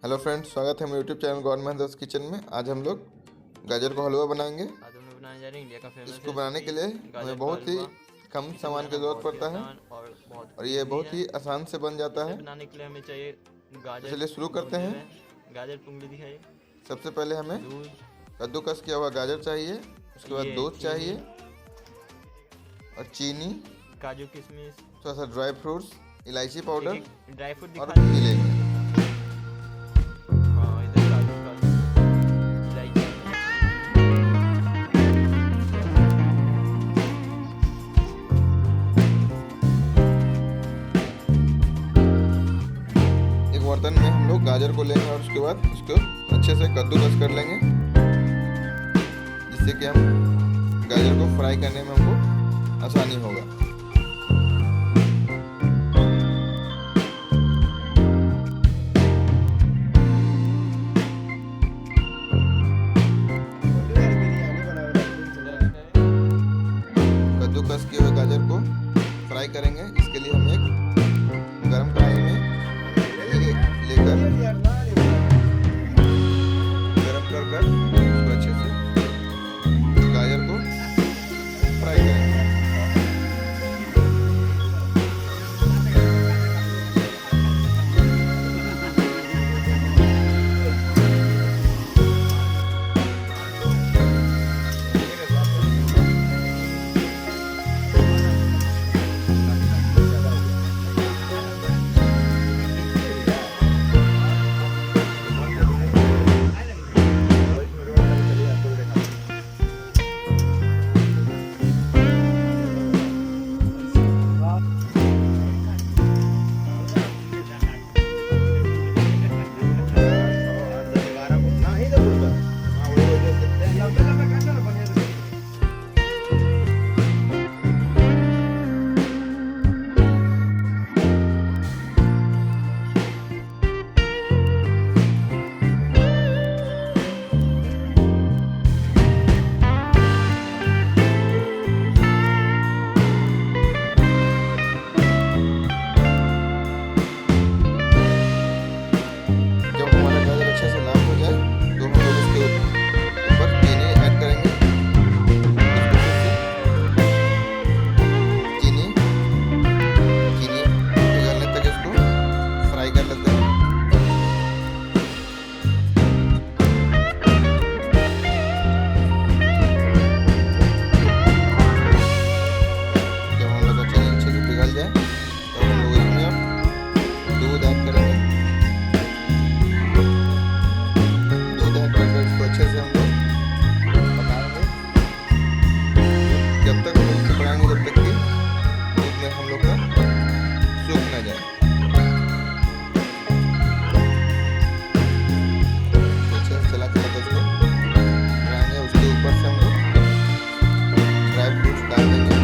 Hello friends, स्वागत है मेरे YouTube channel God Mahendra's kitchen में। आज हम लोग गाजर का हलवा बनाएंगे। आज हम लोग बनाने जा रहे हैं इंडिया का फेमस इसको बनाने के लिए हमें बहुत ही कम सामान की ज़रूरत पड़ता है और ये बहुत ही आसान से बन जाता है। बनाने के लिए हमें चाहिए गाजर। चलिए शुरू करते हैं। गाजर पुंगली दिखाइए। सबसे पहले हमें कद्दूकस किया हुआ गाजर चाहिए, उसके बाद दूध चाहिए और चीनी, काजू किशमिश, थोड़ा सा ड्राई फ्रूट्स, इलायची पाउडर ड्राई फ्रूट और घी लेंगे। बर्तन में हम लोग गाजर को लेंगे और उसके बाद उसको अच्छे से कद्दूकस कर लेंगे, जिससे कि हम गाजर को फ्राई करने में हमको आसानी होगा। कद्दूकस किए हुए गाजर को फ्राई करेंगे। इसके लिए हम एक गरम कढ़ाई में लेकर गरम कर उसको अच्छे से गाजर को फ्राई करेंगे। जब तक पकाएंगे जब तक कि दूध में हम लोग का सूख ना जाए। अच्छे से चला उसको पकाएंगे। उसके ऊपर से हम लोग ड्राई फ्रूट्स डाल देंगे।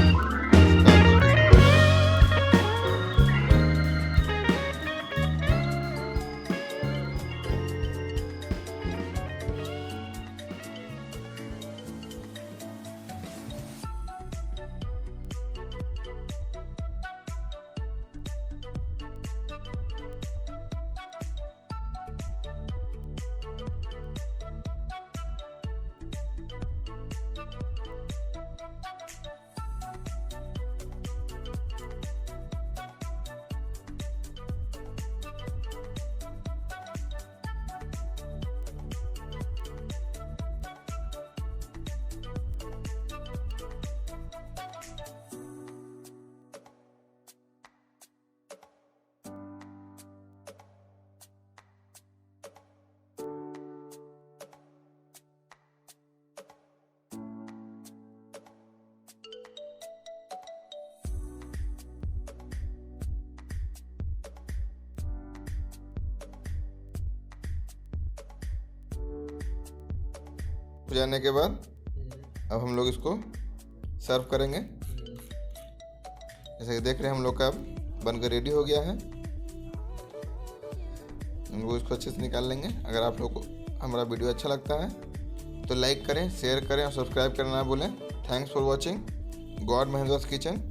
हो जाने के बाद अब हम लोग इसको सर्व करेंगे। जैसे कि देख रहे हैं हम लोग का अब बनकर रेडी हो गया है। हम लोग इसको अच्छे से निकाल लेंगे। अगर आप लोग को हमारा वीडियो अच्छा लगता है तो लाइक करें, शेयर करें और सब्सक्राइब करना ना भूलें। थैंक्स फॉर वॉचिंग गॉड महेंद्रस किचन।